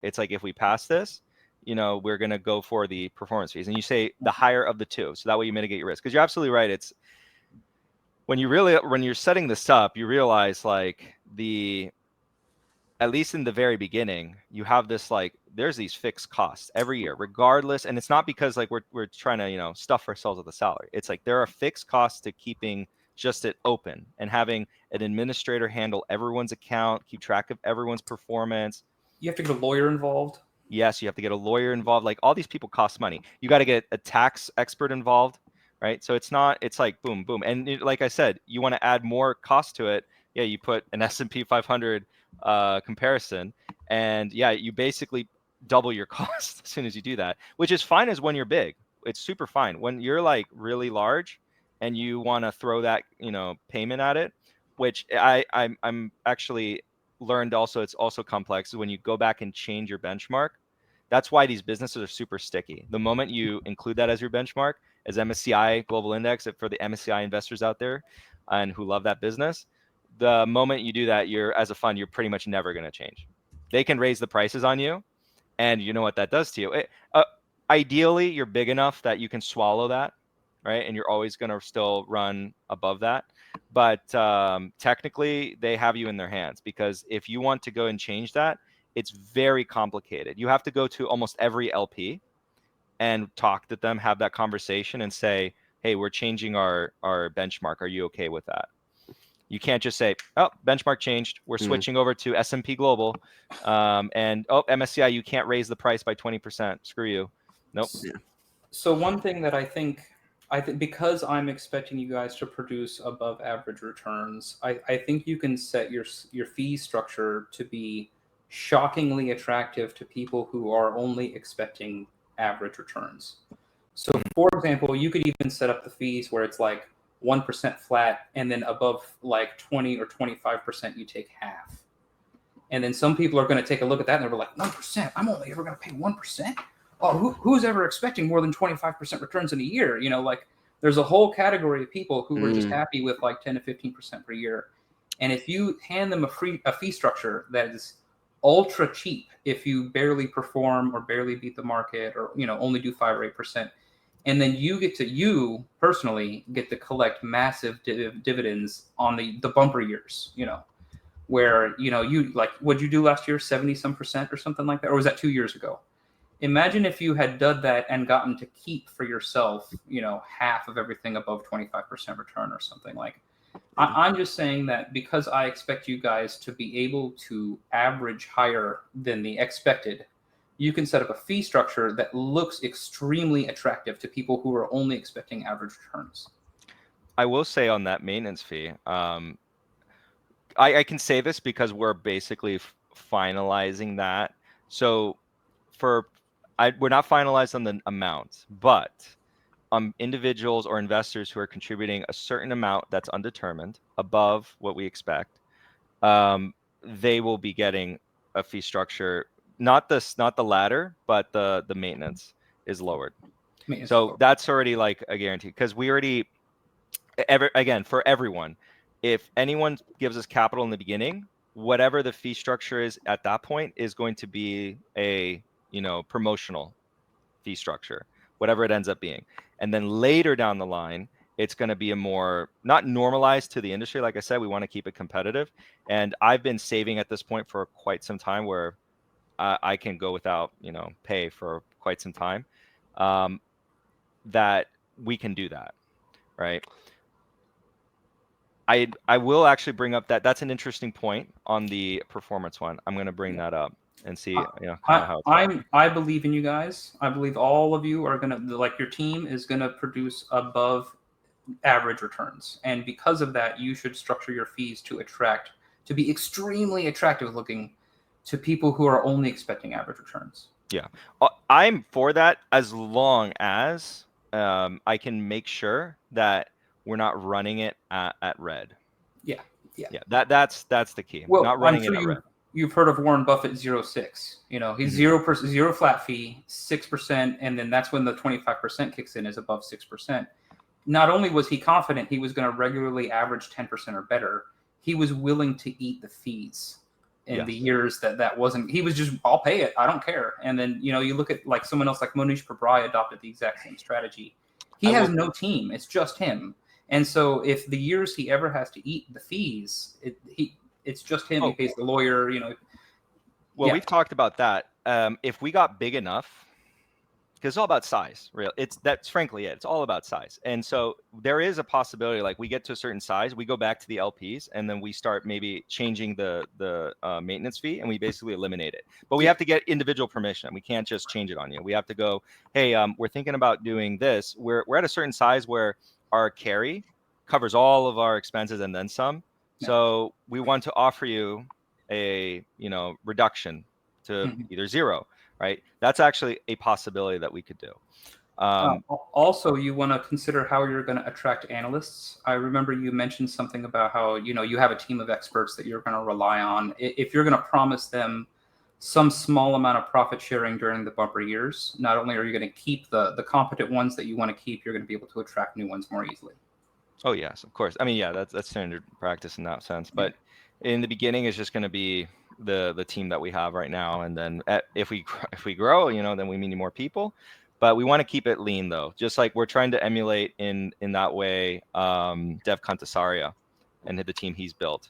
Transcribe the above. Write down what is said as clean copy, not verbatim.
It's like, if we pass this, we're going to go for the performance fees. And you say the higher of the two. So that way you mitigate your risk. Because you're absolutely right. It's when you're setting this up, you realize like at least in the very beginning, you have this like, there's these fixed costs every year, regardless. And it's not because like we're trying to, stuff ourselves with a salary. It's like there are fixed costs to keeping just it open and having an administrator handle everyone's account, keep track of everyone's performance. You have to get a lawyer involved. Yes, you have to get a lawyer involved. Like all these people cost money. You got to get a tax expert involved, right? So it's like boom, boom. And like I said, you want to add more cost to it. Yeah, you put an S&P 500 comparison, and yeah, you basically double your cost as soon as you do that, which is fine as when you're big. It's super fine. When you're like really large and you want to throw that, payment at it, which I'm actually learned also, it's also complex, is when you go back and change your benchmark. That's why these businesses are super sticky. The moment you include that as your benchmark, as MSCI Global Index, for the MSCI investors out there and who love that business, the moment you do that, as a fund, you're pretty much never going to change. They can raise the prices on you, and you know what that does to you. Ideally, you're big enough that you can swallow that, right? And you're always going to still run above that. But technically, they have you in their hands, because if you want to go and change that, it's very complicated. You have to go to almost every LP and talk to them, have that conversation and say, hey, we're changing our benchmark. Are you okay with that? You can't just say, oh, benchmark changed. We're switching over to S&P Global. And, oh, MSCI, you can't raise the price by 20%. Screw you. Nope. Yeah. So one thing that I think because I'm expecting you guys to produce above average returns, I think you can set your fee structure to be shockingly attractive to people who are only expecting average returns. So for example, you could even set up the fees where it's like 1% flat, and then above like 20 or 25%, you take half. And then some people are going to take a look at that and they're like, 1%, I'm only ever going to pay 1%. Oh, who's ever expecting more than 25% returns in a year? Like there's a whole category of people who are just happy with like 10 to 15% per year. And if you hand them a fee structure that is ultra cheap, if you barely perform or barely beat the market, or only do 5 or 8%, and then you personally get to collect massive dividends on the bumper years, where you like, what'd you do last year, 70% or something like that, or was that 2 years ago? Imagine if you had done that and gotten to keep for yourself, half of everything above 25% return or something. Like, I'm just saying that because I expect you guys to be able to average higher than the expected, you can set up a fee structure that looks extremely attractive to people who are only expecting average returns. I will say on that maintenance fee, I can say this because we're basically finalizing that. So we're not finalized on the amount, but individuals or investors who are contributing a certain amount that's undetermined above what we expect, they will be getting a fee structure. Not the ladder, but the maintenance is lowered. So that's already like a guarantee, because we already, again, for everyone, if anyone gives us capital in the beginning, whatever the fee structure is at that point is going to be a promotional fee structure, whatever it ends up being. And then later down the line, it's going to be a more, not normalized to the industry. Like I said, we want to keep it competitive. And I've been saving at this point for quite some time, where I can go without, pay for quite some time, that we can do that, right? I will actually bring up that's an interesting point on the performance one. I'm going to bring that up and see, how I believe in you guys. I believe all of you are going to, like, your team is going to produce above average returns. And because of that, you should structure your fees to be extremely attractive looking to people who are only expecting average returns. Yeah. I'm for that, as long as I can make sure that we're not running it at red. Yeah. That's the key. Well, not running I'm sure it at red. You've heard of Warren Buffett 0.6. He's 0%, zero flat fee, 6%, and then that's when the 25% kicks in, is above 6%. Not only was he confident he was going to regularly average 10% or better, he was willing to eat the fees. in the years that wasn't. He was just, I'll pay it, I don't care. And then you look at like someone else like Monish Pabrai adopted the exact same strategy. He has no team; it's just him. And so if the years he ever has to eat the fees, it's just him. He pays the lawyer. Well, we've talked about that. If we got big enough, because it's all about size, real. That's frankly it. It's all about size. And so there is a possibility, like we get to a certain size, we go back to the LPs, and then we start maybe changing the maintenance fee, and we basically eliminate it. But we have to get individual permission. We can't just change it on you. We have to go, hey, we're thinking about doing this. We're at a certain size where our carry covers all of our expenses and then some. So we want to offer you a reduction to either zero. Right, that's actually a possibility that we could do. Also, you want to consider how you're going to attract analysts. I remember you mentioned something about how you have a team of experts that you're going to rely on. If you're going to promise them some small amount of profit sharing during the bumper years, not only are you going to keep the competent ones that you want to keep, you're going to be able to attract new ones more easily. Oh yes, of course. I mean, yeah, that's standard practice in that sense. But in the beginning, it's just going to be the team that we have right now, and then if we grow, then we need more people. But we want to keep it lean, though, just like we're trying to emulate in that way Dev Kantasaria and the team he's built.